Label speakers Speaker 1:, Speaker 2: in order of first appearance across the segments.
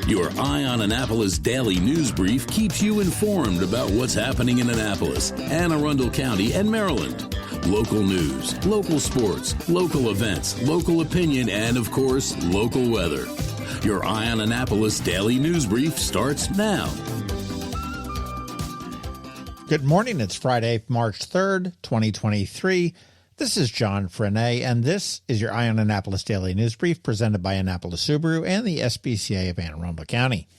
Speaker 1: Your Eye on Annapolis daily news brief keeps you informed about what's happening in Annapolis and Arundel County and Maryland. Local news, local sports, local events, local opinion, and, of course, local weather. Your Eye on Annapolis daily news brief starts now.
Speaker 2: Good morning. It's Friday, March 3rd, 2023. This is John Frenaye, and this is your Eye on Annapolis Daily News Brief presented by Annapolis Subaru and the SPCA of Anne Arundel County.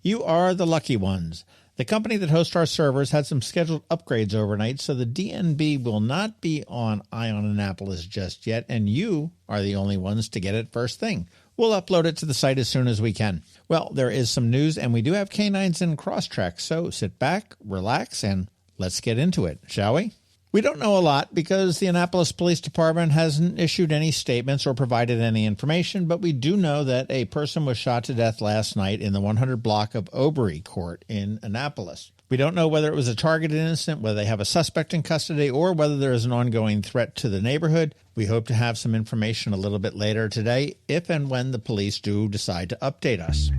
Speaker 2: You are the lucky ones. The company that hosts our servers had some scheduled upgrades overnight, so the DNB will not be on Eye on Annapolis just yet, and you are the only ones to get it first thing. We'll upload it to the site as soon as we can. Well, there is some news, and we do have Canines and Crosstreks, so sit back, relax, and let's get into it, shall we? We don't know a lot because the Annapolis Police Department hasn't issued any statements or provided any information, but we do know that a person was shot to death last night in the 100 block of Obery Court in Annapolis. We don't know whether it was a targeted incident, whether they have a suspect in custody, or whether there is an ongoing threat to the neighborhood. We hope to have some information a little bit later today, if and when the police do decide to update us.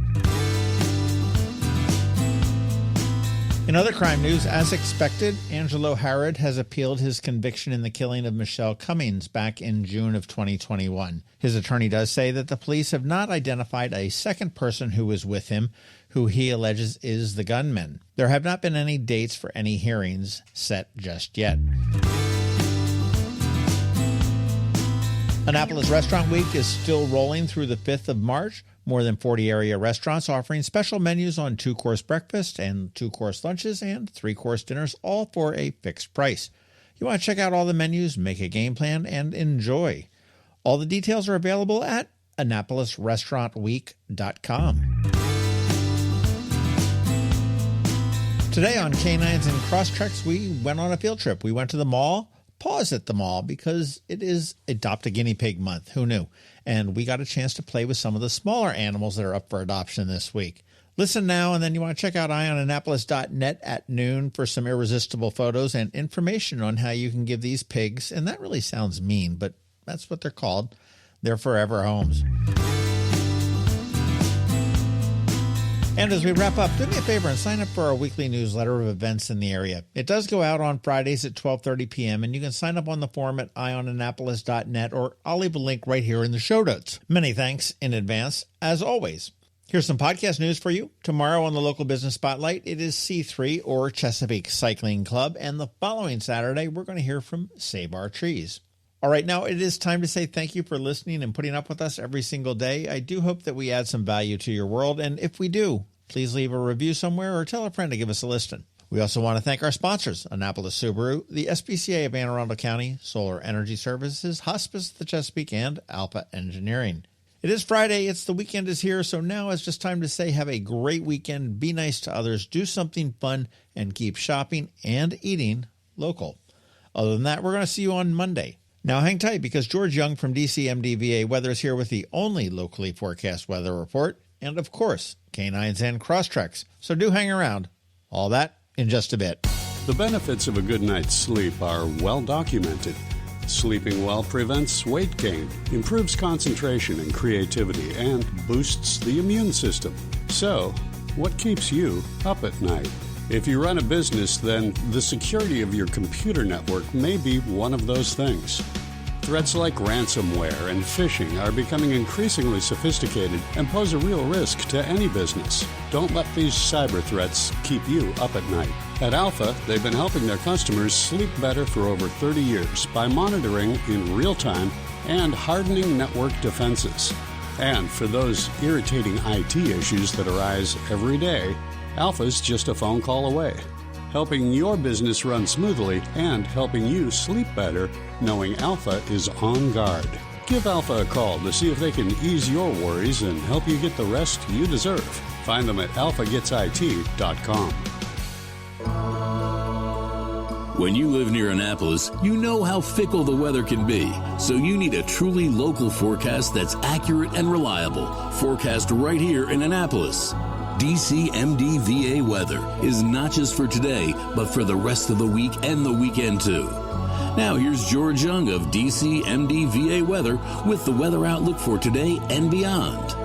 Speaker 2: In other crime news, as expected, Angelo Harrod has appealed his conviction in the killing of Michelle Cummings back in June of 2021. His attorney does say that the police have not identified a second person who was with him, who he alleges is the gunman. There have not been any dates for any hearings set just yet. Annapolis Restaurant Week is still rolling through the 5th of March. More than 40 area restaurants offering special menus on 2-course breakfast and 2-course lunches and 3-course dinners, all for a fixed price. You want to check out all the menus, make a game plan, and enjoy. All the details are available at AnnapolisRestaurantWeek.com. Today on Canines and Crosstreks, we went on a field trip. We went to the mall. Pause at the mall because it is Adopt a Guinea Pig month. Who knew? And we got a chance to play with some of the smaller animals that are up for adoption this week. Listen now, and then you want to check out eyeonannapolis.net at noon for some irresistible photos and information on how you can give these pigs, and that really sounds mean, but that's what they're called, their forever homes. And as we wrap up, do me a favor and sign up for our weekly newsletter of events in the area. It does go out on Fridays at 12:30 p.m., and you can sign up on the form at eyeonannapolis.net, or I'll leave a link right here in the show notes. Many thanks in advance, as always. Here's some podcast news for you. Tomorrow on the Local Business Spotlight, it is C3, or Chesapeake Cycling Club, and the following Saturday, we're going to hear from Save Our Trees. All right, now it is time to say thank you for listening and putting up with us every single day. I do hope that we add some value to your world, and if we do, please leave a review somewhere or tell a friend to give us a listen. We also want to thank our sponsors, Annapolis Subaru, the SPCA of Anne Arundel County, Solar Energy Services, Hospice of the Chesapeake, and Alpha Engineering. It is Friday, the weekend is here, so now it's just time to say have a great weekend, be nice to others, do something fun, and keep shopping and eating local. Other than that, we're going to see you on Monday. Now hang tight because George Young from DCMDVA Weather is here with the only locally forecast weather report, and of course, Canines and Crosstreks. So do hang around. All that in just a bit.
Speaker 3: The benefits of a good night's sleep are well documented. Sleeping well prevents weight gain, improves concentration and creativity, and boosts the immune system. So, what keeps you up at night? If you run a business, then the security of your computer network may be one of those things. Threats like ransomware and phishing are becoming increasingly sophisticated and pose a real risk to any business. Don't let these cyber threats keep you up at night. At Alpha, they've been helping their customers sleep better for over 30 years by monitoring in real time and hardening network defenses. And for those irritating IT issues that arise every day, Alpha's just a phone call away, helping your business run smoothly and helping you sleep better, knowing Alpha is on guard. Give Alpha a call to see if they can ease your worries and help you get the rest you deserve. Find them at alphagetsit.com.
Speaker 1: When you live near Annapolis, you know how fickle the weather can be. So you need a truly local forecast that's accurate and reliable. Forecast right here in Annapolis. DCMDVA weather is not just for today, but for the rest of the week and the weekend too. Now here's George Young of DCMDVA weather with the weather outlook for today and beyond.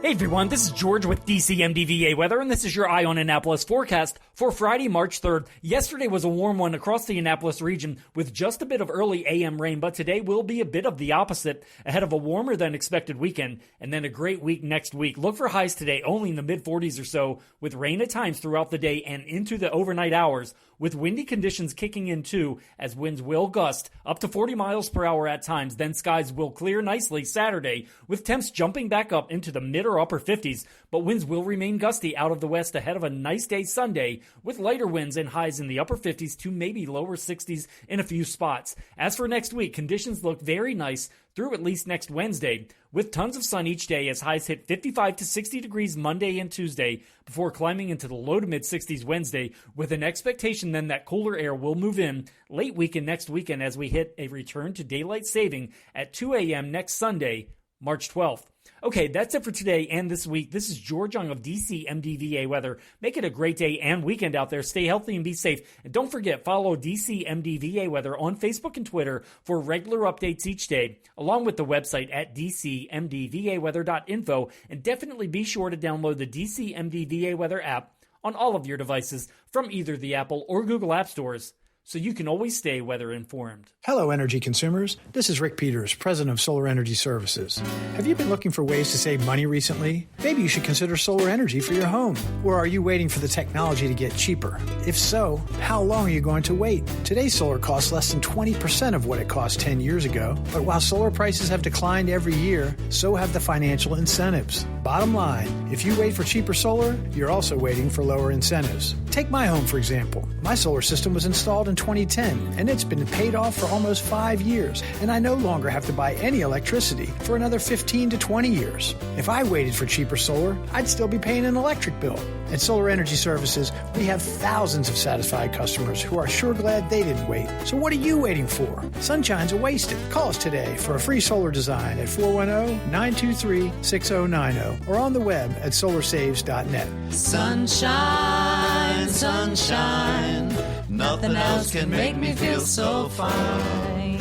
Speaker 4: Hey everyone, this is George with DCMDVA Weather, and this is your Eye on Annapolis forecast for Friday, March 3rd. Yesterday was a warm one across the Annapolis region with just a bit of early AM rain, but today will be a bit of the opposite ahead of a warmer than expected weekend and then a great week next week. Look for highs today only in the mid-40s or so with rain at times throughout the day and into the overnight hours, with windy conditions kicking in too as winds will gust up to 40 miles per hour at times. Then skies will clear nicely Saturday with temps jumping back up into the mid or upper 50s, but winds will remain gusty out of the west ahead of a nice day Sunday with lighter winds and highs in the upper 50s to maybe lower 60s in a few spots. As for next week, conditions look very nice through at least next Wednesday, with tons of sun each day as highs hit 55 to 60 degrees Monday and Tuesday before climbing into the low to mid 60s Wednesday, with an expectation then that cooler air will move in late week and next weekend as we hit a return to daylight saving at 2 a.m. next Sunday, March 12th. Okay, that's it for today and this week. This is George Young of DCMDVA Weather. Make it a great day and weekend out there. Stay healthy and be safe. And don't forget, follow DCMDVA Weather on Facebook and Twitter for regular updates each day, along with the website at dcmdvaweather.info. And definitely be sure to download the DCMDVA Weather app on all of your devices from either the Apple or Google App Stores, so you can always stay weather informed.
Speaker 5: Hello, energy consumers. This is Rick Peters, president of Solar Energy Services. Have you been looking for ways to save money recently? Maybe you should consider solar energy for your home. Or are you waiting for the technology to get cheaper? If so, how long are you going to wait? Today's solar costs less than 20% of what it cost 10 years ago. But while solar prices have declined every year, so have the financial incentives. Bottom line, if you wait for cheaper solar, you're also waiting for lower incentives. Take my home, for example. My solar system was installed in 2010, and it's been paid off for almost 5 years, and I no longer have to buy any electricity for another 15 to 20 years. If I waited for cheaper solar, I'd still be paying an electric bill. At Solar Energy Services, we have thousands of satisfied customers who are sure glad they didn't wait. So what are you waiting for? Sunshine's a wasted. Call us today for a free solar design at 410-923-6090 or on the web at solarsaves.net.
Speaker 6: Sunshine, sunshine, nothing else can make me feel so fine.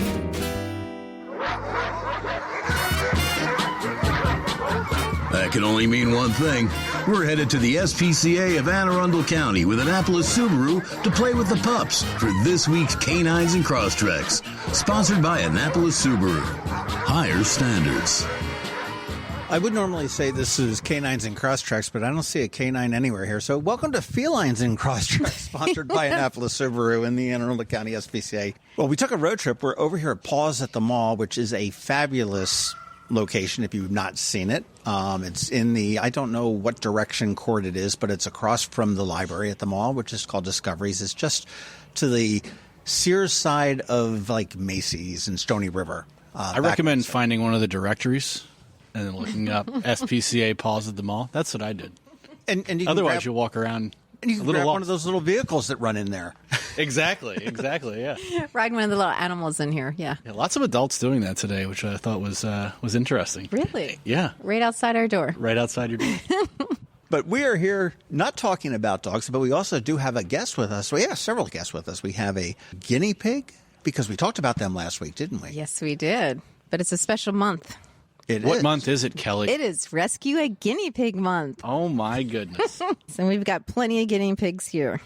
Speaker 1: That can only mean one thing. We're headed to the SPCA of Arundel County with Annapolis Subaru to play with the pups for this week's Canines and Crosstreks. Sponsored by Annapolis Subaru. Higher standards.
Speaker 2: I would normally say this is Canines and Crosstreks, but I don't see a canine anywhere here. So welcome to Felines and Crosstreks, sponsored by Annapolis Subaru and the Anne Arundel County SPCA. Well, we took a road trip. We're over here at Paws at the Mall, which is a fabulous location if you've not seen it. It's in the, I don't know what direction court it is, but it's across from the library at the mall, which is called Discoveries. It's just to the Sears side of like Macy's and Stony River.
Speaker 7: I recommend finding one of the directories and then looking up SPCA Paws at the Mall. That's what I did.
Speaker 2: And you
Speaker 7: otherwise, you'll walk around.
Speaker 2: And you can grab one of those little vehicles that run in there.
Speaker 7: Exactly, yeah.
Speaker 8: Ride one of the little animals in here, yeah.
Speaker 7: Lots of adults doing that today, which I thought was interesting.
Speaker 8: Really?
Speaker 7: Yeah.
Speaker 8: Right outside our door.
Speaker 7: Right outside your door.
Speaker 2: But we are here not talking about dogs, but we also do have a guest with us. We have several guests with us. We have a guinea pig, because we talked about them last week, didn't we?
Speaker 8: Yes, we did. But it's a special month.
Speaker 7: What month is it, Kelly?
Speaker 8: It is Rescue a Guinea Pig Month.
Speaker 7: Oh, my goodness.
Speaker 8: So we've got plenty of guinea pigs here.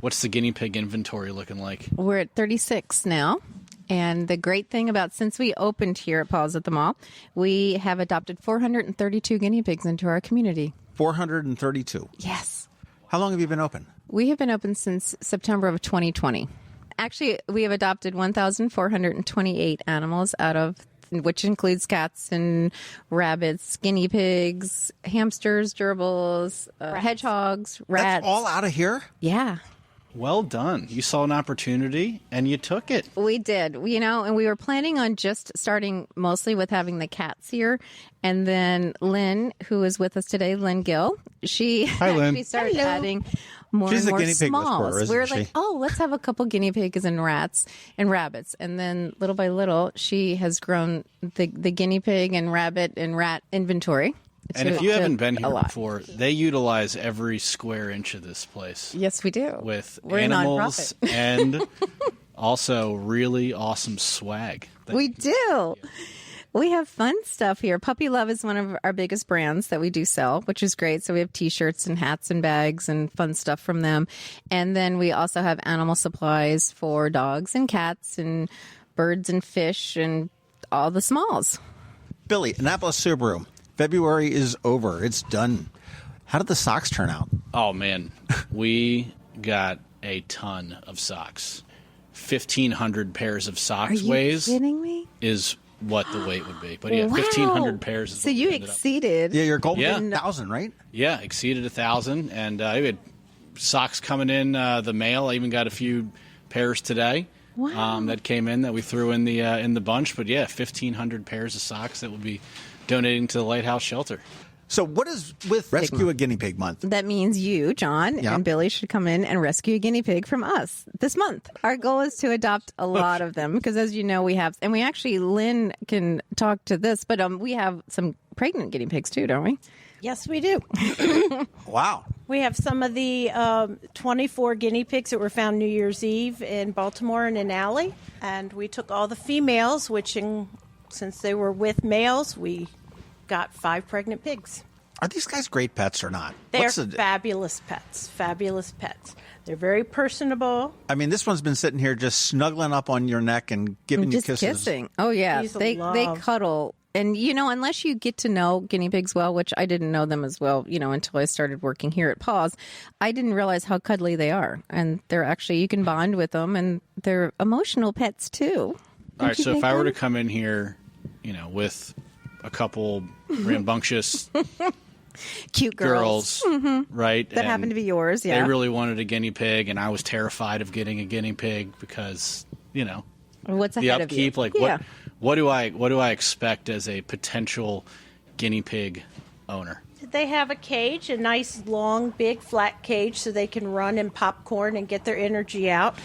Speaker 7: What's the guinea pig inventory looking like?
Speaker 8: We're at 36 now. And the great thing about, since we opened here at Paws at the Mall, we have adopted 432 guinea pigs into our community.
Speaker 2: 432?
Speaker 8: Yes.
Speaker 2: How long have you been open?
Speaker 8: We have been open since September of 2020. Actually, we have adopted 1,428 animals which includes cats and rabbits, guinea pigs, hamsters, gerbils, hedgehogs, rats.
Speaker 2: That's all out of here?
Speaker 8: Yeah.
Speaker 7: Well done. You saw an opportunity and you took it.
Speaker 8: We did, and we were planning on just starting mostly with having the cats here. And then Lynn, who is with us today, Lynn Gill, she actually started adding more
Speaker 2: She's
Speaker 8: and more
Speaker 2: a guinea pig
Speaker 8: smalls.
Speaker 2: whisperer,
Speaker 8: We were
Speaker 2: isn't
Speaker 8: like,
Speaker 2: she?
Speaker 8: let's have a couple guinea pigs and rats and rabbits. And then little by little, she has grown the guinea pig and rabbit and rat inventory.
Speaker 7: And if you haven't been here before, they utilize every square inch of this place.
Speaker 8: Yes, we do.
Speaker 7: We're animals and also really awesome swag.
Speaker 8: We do. We have fun stuff here. Puppy Love is one of our biggest brands that we do sell, which is great. So we have T-shirts and hats and bags and fun stuff from them. And then we also have animal supplies for dogs and cats and birds and fish and all the smalls.
Speaker 2: Billy, Annapolis Subaru. February is over. It's done. How did the socks turn out?
Speaker 7: Oh, man. We got a ton of socks. 1,500 pairs of socks weighs.
Speaker 8: Are you kidding me?
Speaker 7: Is what the weight would be. But yeah, 1,500 pairs. Is
Speaker 8: so you exceeded.
Speaker 2: Yeah, your goal was
Speaker 7: Yeah.
Speaker 2: 1,000, right?
Speaker 7: Yeah, exceeded 1,000. And we had socks coming in the mail. I even got a few pairs today.
Speaker 8: Wow.
Speaker 7: That came in that we threw in the bunch. But yeah, 1,500 pairs of socks that we'll be donating to the Lighthouse Shelter.
Speaker 2: So what is with Rescue a Guinea Pig Month?
Speaker 8: That means you, John, and Billy should come in and rescue a guinea pig from us this month. Our goal is to adopt a lot of them because, as you know, we have, and we actually, Lynn can talk to this, but we have some pregnant guinea pigs too, don't we?
Speaker 9: Yes, we do.
Speaker 2: Wow.
Speaker 9: We have some of the 24 guinea pigs that were found New Year's Eve in Baltimore in an alley. And we took all the females, since they were with males, we got 5 pregnant pigs.
Speaker 2: Are these guys great pets or not?
Speaker 9: They're fabulous pets. Fabulous pets. They're very personable.
Speaker 2: I mean, this one's been sitting here just snuggling up on your neck and giving you kisses.
Speaker 8: Just kissing. Oh, yeah. They cuddle. And, unless you get to know guinea pigs well, which I didn't know them as well, until I started working here at Paws, I didn't realize how cuddly they are. And they're actually, you can bond with them, and they're emotional pets, too.
Speaker 7: All right, so if I were to come in here, with a couple rambunctious
Speaker 8: cute girls,
Speaker 7: right?
Speaker 8: That happen to be yours, yeah.
Speaker 7: They really wanted a guinea pig, and I was terrified of getting a guinea pig because,
Speaker 8: what's
Speaker 7: the
Speaker 8: ahead
Speaker 7: upkeep.
Speaker 8: of you?
Speaker 7: Like, what do I expect as a potential guinea pig owner?
Speaker 9: They have a cage, a nice, long, big, flat cage so they can run and popcorn and get their energy out.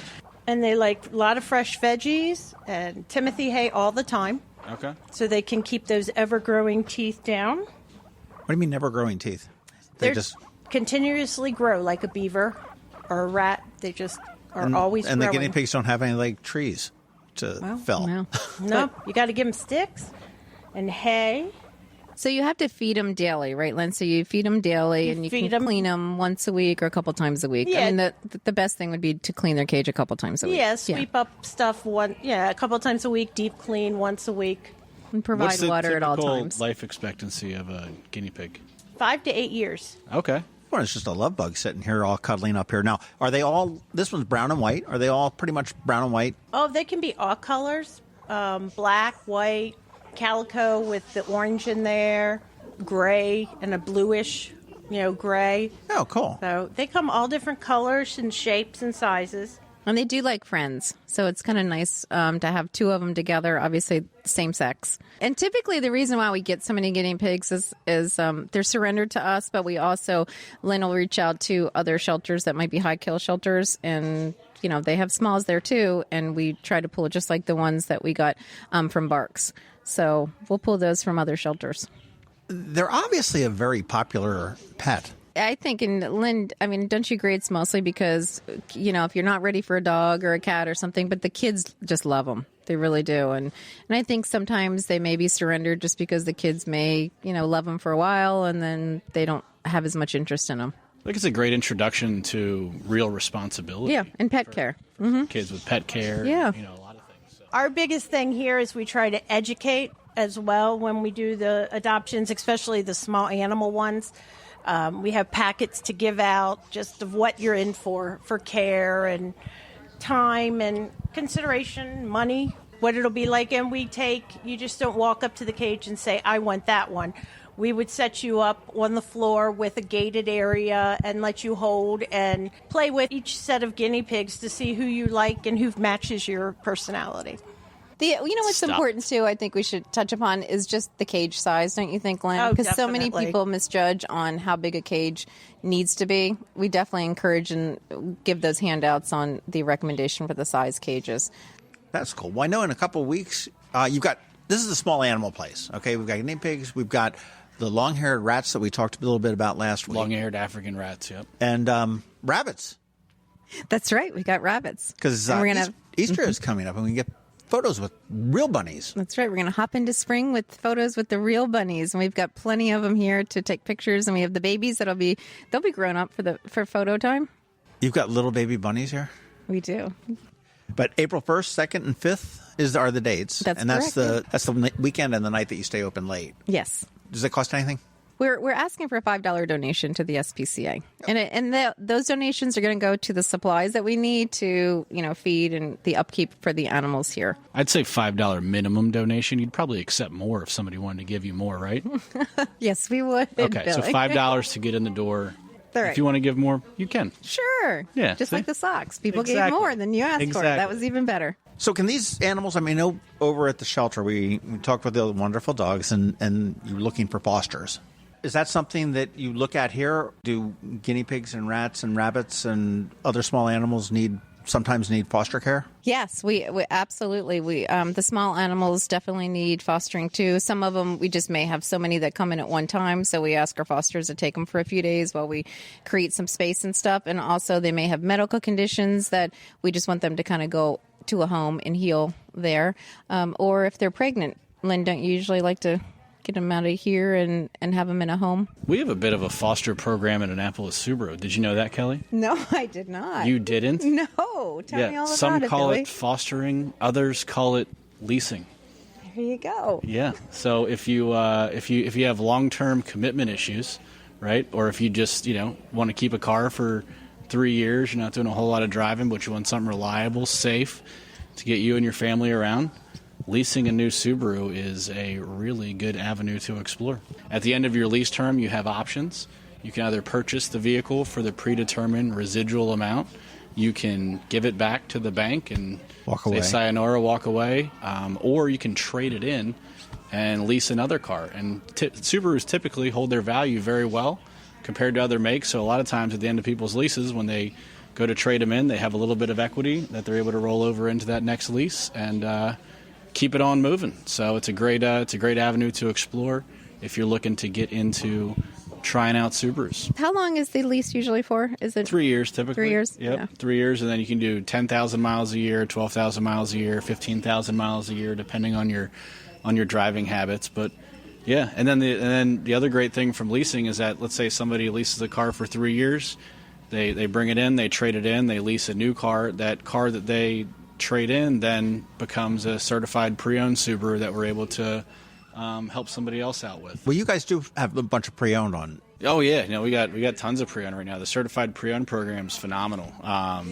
Speaker 9: And they like a lot of fresh veggies and Timothy hay all the time.
Speaker 7: Okay.
Speaker 9: So they can keep those ever-growing teeth down.
Speaker 2: What do you mean ever-growing teeth?
Speaker 9: They just continuously grow like a beaver or a rat. They just are always growing.
Speaker 2: And the guinea pigs don't have any, like, trees to fell.
Speaker 9: No, you got to give them sticks and hay.
Speaker 8: So you have to feed them daily, right, Lynn? So you feed them daily, and you can clean them once a week or a couple times a week.
Speaker 9: Yeah.
Speaker 8: I mean, the best thing would be to clean their cage a couple times a week.
Speaker 9: Yeah, sweep up stuff a couple times a week, deep clean once a week.
Speaker 8: And provide water at all times.
Speaker 7: What's the life expectancy of a guinea pig?
Speaker 9: 5 to 8 years.
Speaker 7: Okay.
Speaker 2: Well, it's just a love bug sitting here all cuddling up here. Now, are they all, this one's brown and white. Are they all pretty much brown and white?
Speaker 9: Oh, they can be all colors. Black, white, calico with the orange in there, gray, and a bluish, gray.
Speaker 2: Oh, cool.
Speaker 9: So they come all different colors and shapes and sizes.
Speaker 8: And they do like friends. So it's kind of nice to have 2 of them together, obviously same sex. And typically the reason why we get so many guinea pigs is they're surrendered to us, but we also, Lynn will reach out to other shelters that might be high kill shelters, and they have smalls there too, and we try to pull just like the ones that we got from Barks. So we'll pull those from other shelters.
Speaker 2: They're obviously a very popular pet.
Speaker 8: I think, and Lynn, I mean, don't you agree it's mostly because, if you're not ready for a dog or a cat or something, but the kids just love them. They really do. And I think sometimes they may be surrendered just because the kids may, love them for a while and then they don't have as much interest in them.
Speaker 7: I think it's a great introduction to real responsibility.
Speaker 8: Yeah, and pet care.
Speaker 7: Kids with pet care.
Speaker 8: Yeah.
Speaker 7: And, a lot of things. So.
Speaker 9: Our biggest thing here is we try to educate as well when we do the adoptions, especially the small animal ones. We have packets to give out just of what you're in for care and time and consideration, money, what it'll be like. And you just don't walk up to the cage and say, I want that one. We would set you up on the floor with a gated area and let you hold and play with each set of guinea pigs to see who you like and who matches your personality.
Speaker 8: What's important, too, I think we should touch upon is just the cage size, don't you think, Lynn?
Speaker 9: Oh,
Speaker 8: because so many
Speaker 9: definitely.
Speaker 8: people misjudge on how big a cage needs to be. We definitely encourage and give those handouts on the recommendation for the size cages.
Speaker 2: That's cool. Well, I know in a couple of weeks, this is a small animal place, okay? We've got guinea pigs. We've got the long-haired rats that we talked a little bit about last week.
Speaker 7: Long-haired African rats, yep.
Speaker 2: And rabbits.
Speaker 8: That's right. We got rabbits.
Speaker 2: Because Easter is coming up, and we get photos with real bunnies.
Speaker 8: That's right. We're going to hop into spring with photos with the real bunnies, and we've got plenty of them here to take pictures. And we have the babies they'll be grown up for photo time.
Speaker 2: You've got little baby bunnies here?
Speaker 8: We do.
Speaker 2: But April 1st, 2nd, and 5th are the dates.
Speaker 8: That's
Speaker 2: correct. That's the weekend and the night that you stay open late.
Speaker 8: Yes.
Speaker 2: Does it cost anything?
Speaker 8: We're asking for a $5 donation to the SPCA, and those donations are going to go to the supplies that we need to, feed and the upkeep for the animals here.
Speaker 7: I'd say $5 minimum donation. You'd probably accept more if somebody wanted to give you more, right?
Speaker 8: Yes, we would.
Speaker 7: Okay,
Speaker 8: Billy.
Speaker 7: so $5 to get in the door.
Speaker 8: Right.
Speaker 7: If you want to give more, you can.
Speaker 8: Sure.
Speaker 7: Yeah.
Speaker 8: Just like the socks. People
Speaker 7: Exactly.
Speaker 8: gave more than you asked for. That was even better.
Speaker 2: So can these animals, over at the shelter, we talked with the wonderful dogs, and you're looking for fosters. Is that something that you look at here? Do guinea pigs and rats and rabbits and other small animals sometimes need foster care?
Speaker 8: Yes, we absolutely. The small animals definitely need fostering too. Some of them, we just may have so many that come in at one time, so we ask our fosters to take them for a few days while we create some space and stuff. And also they may have medical conditions that we just want them to kind of go to a home and heal there. Or if they're pregnant, Lynn, don't you usually like to get them out of here and have them in a home?
Speaker 7: We have a bit of a foster program at Annapolis Subaru. Did you know that, Kelly?
Speaker 8: No, I did not.
Speaker 7: You didn't?
Speaker 8: No. Tell me all about
Speaker 7: some
Speaker 8: it,
Speaker 7: call
Speaker 8: Billy.
Speaker 7: it fostering, others call it leasing.
Speaker 8: There you go.
Speaker 7: Yeah. So if you have long-term commitment issues, right, or if you just want to keep a car for 3 years, you're not doing a whole lot of driving, but you want something reliable, safe to get you and your family around, leasing a new Subaru is a really good avenue to explore. At the end of your lease term, you have options. You can either purchase the vehicle for the predetermined residual amount. You can give it back to the bank and say sayonara, walk away, or you can trade it in and lease another car. And Subarus typically hold their value very well compared to other makes. So a lot of times at the end of people's leases, when they go to trade them in, they have a little bit of equity that they're able to roll over into that next lease and keep it on moving. So it's a great avenue to explore if you're looking to get into trying out Subarus.
Speaker 8: How long is the lease usually for? Is it
Speaker 7: 3 years typically?
Speaker 8: 3 years?
Speaker 7: Yep,
Speaker 8: Yeah.
Speaker 7: 3 years, and then you can do 10,000 miles a year, 12,000 miles a year, 15,000 miles a year, depending on your driving habits. But yeah, and then the other great thing from leasing is that, let's say somebody leases a car for 3 years, they bring it in, they trade it in, they lease a new car. That car that they trade in then becomes a certified pre-owned Subaru that we're able to help somebody else out with.
Speaker 2: Well, you guys do have a bunch of pre-owned on.
Speaker 7: Oh yeah, we got tons of pre-owned right now. The certified pre-owned program is phenomenal.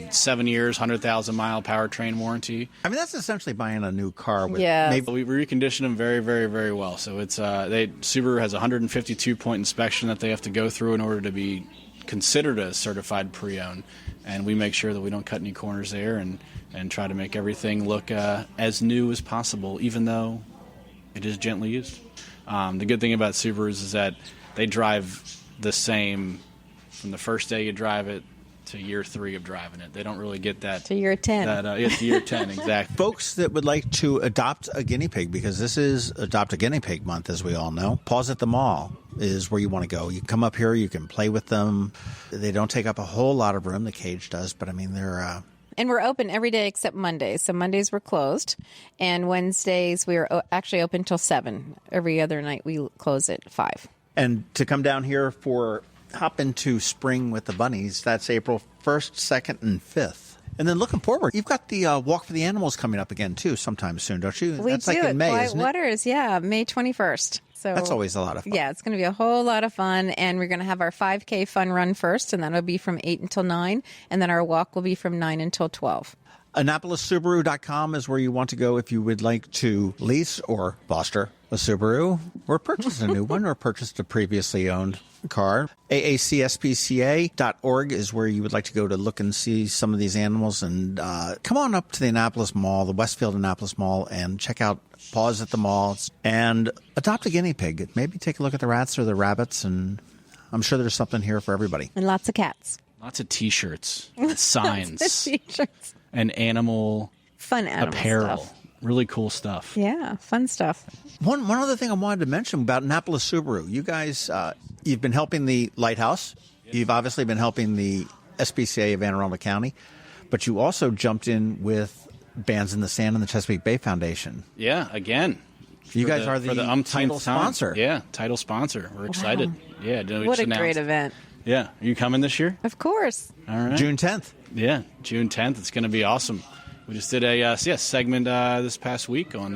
Speaker 7: 7 years, 100,000 mile powertrain warranty.
Speaker 2: That's essentially buying a new car. With
Speaker 7: We recondition them very, very, very well. So it's Subaru has a 152-point inspection that they have to go through in order to be considered a certified pre-owned, and we make sure that we don't cut any corners there and try to make everything look as new as possible, even though it is gently used. The good thing about Subarus is that they drive the same from the first day you drive it to year 3 of driving it. They don't really get that.
Speaker 8: To year 10.
Speaker 7: To year 10, exactly.
Speaker 2: Folks that would like to adopt a guinea pig, because this is Adopt a Guinea Pig Month, as we all know, Paws at the Mall is where you want to go. You come up here, you can play with them. They don't take up a whole lot of room. The cage does, but they're...
Speaker 8: And we're open every day except Mondays. So Mondays we're closed. And Wednesdays we're actually open till 7. Every other night we close at 5.
Speaker 2: And to come down here for hop into spring with the bunnies, that's April 1st, 2nd, and 5th. And then looking forward, you've got the Walk for the Animals coming up again, too, sometime soon, don't you?
Speaker 8: We
Speaker 2: that's
Speaker 8: do
Speaker 2: like in May, isn't it?
Speaker 8: Waters, yeah, May 21st. So
Speaker 2: that's always a lot of fun.
Speaker 8: Yeah, it's going to be a whole lot of fun. And we're going to have our 5K fun run first, and that'll be from 8 until 9. And then our walk will be from 9 until 12.
Speaker 2: AnnapolisSubaru.com is where you want to go if you would like to lease or foster a Subaru, or purchase a new one, or purchase a previously owned car. AACSPCA.org is where you would like to go to look and see some of these animals. And come on up to the Annapolis Mall, the Westfield Annapolis Mall, and check out Paws at the Mall and adopt a guinea pig. Maybe take a look at the rats or the rabbits, and I'm sure there's something here for everybody.
Speaker 8: And lots of cats.
Speaker 7: Lots of T-shirts, and signs,
Speaker 8: T-shirts,
Speaker 7: and
Speaker 8: fun animal
Speaker 7: apparel.
Speaker 8: Stuff.
Speaker 7: Really cool stuff.
Speaker 8: Yeah, fun stuff.
Speaker 2: One other thing I wanted to mention about Annapolis Subaru. You guys, you've been helping the Lighthouse. You've obviously been helping the SPCA of Anne Arundel County. But you also jumped in with Bands in the Sand and the Chesapeake Bay Foundation.
Speaker 7: Yeah, again.
Speaker 2: You guys are the title sponsor.
Speaker 7: Yeah, title sponsor. We're excited. Yeah,
Speaker 8: What a great event.
Speaker 7: Yeah. Are you coming this year?
Speaker 8: Of course.
Speaker 7: All right.
Speaker 2: June 10th.
Speaker 7: Yeah, June 10th. It's going to be awesome. We just did a segment this past week on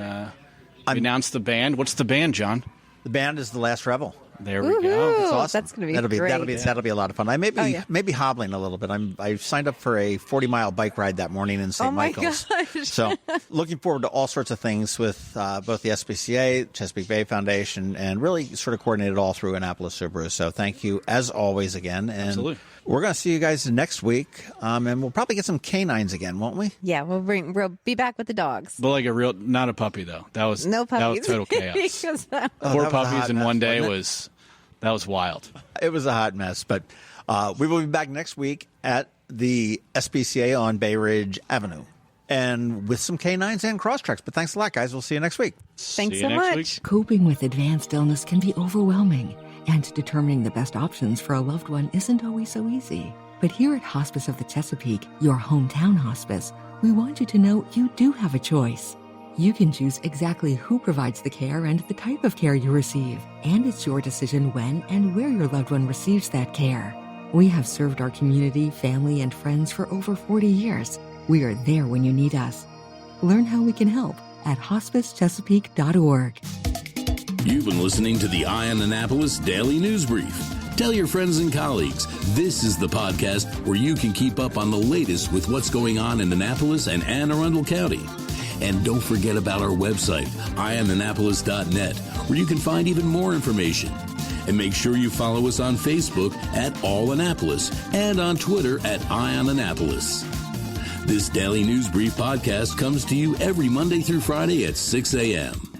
Speaker 7: we announced the band. What's the band, John?
Speaker 2: The band is The Last Rebel.
Speaker 7: There we go.
Speaker 2: That's awesome.
Speaker 8: That's going to be great.
Speaker 2: That'll be a lot of fun. I may be hobbling a little bit. I signed up for a 40-mile bike ride that morning in St. Michael's.
Speaker 8: Gosh.
Speaker 2: So looking forward to all sorts of things with both the SPCA, Chesapeake Bay Foundation, and really sort of coordinate it all through Annapolis Subaru. So thank you as always again. And
Speaker 7: absolutely.
Speaker 2: We're going to see you guys next week, and we'll probably get some canines again, won't we?
Speaker 8: Yeah, we'll be back with the dogs.
Speaker 7: But like not a puppy though. That was
Speaker 8: no puppies.
Speaker 7: That was total chaos. 4 puppies in one day that was wild.
Speaker 2: It was a hot mess, but we will be back next week at the SPCA on Bay Ridge Avenue, and with some canines and Crosstreks. But thanks a lot, guys. We'll see you next week.
Speaker 8: Thanks so much.
Speaker 10: Coping with advanced illness can be overwhelming, and determining the best options for a loved one isn't always so easy. But here at Hospice of the Chesapeake, your hometown hospice, we want you to know you do have a choice. You can choose exactly who provides the care and the type of care you receive, and it's your decision when and where your loved one receives that care. We have served our community, family, and friends for over 40 years. We are there when you need us. Learn how we can help at hospicechesapeake.org.
Speaker 1: You've been listening to the Eye on Annapolis Daily News Brief. Tell your friends and colleagues, this is the podcast where you can keep up on the latest with what's going on in Annapolis and Anne Arundel County. And don't forget about our website, eyeonannapolis.net, where you can find even more information. And make sure you follow us on Facebook at All Annapolis and on Twitter at Eye on Annapolis. This Daily News Brief podcast comes to you every Monday through Friday at 6 a.m.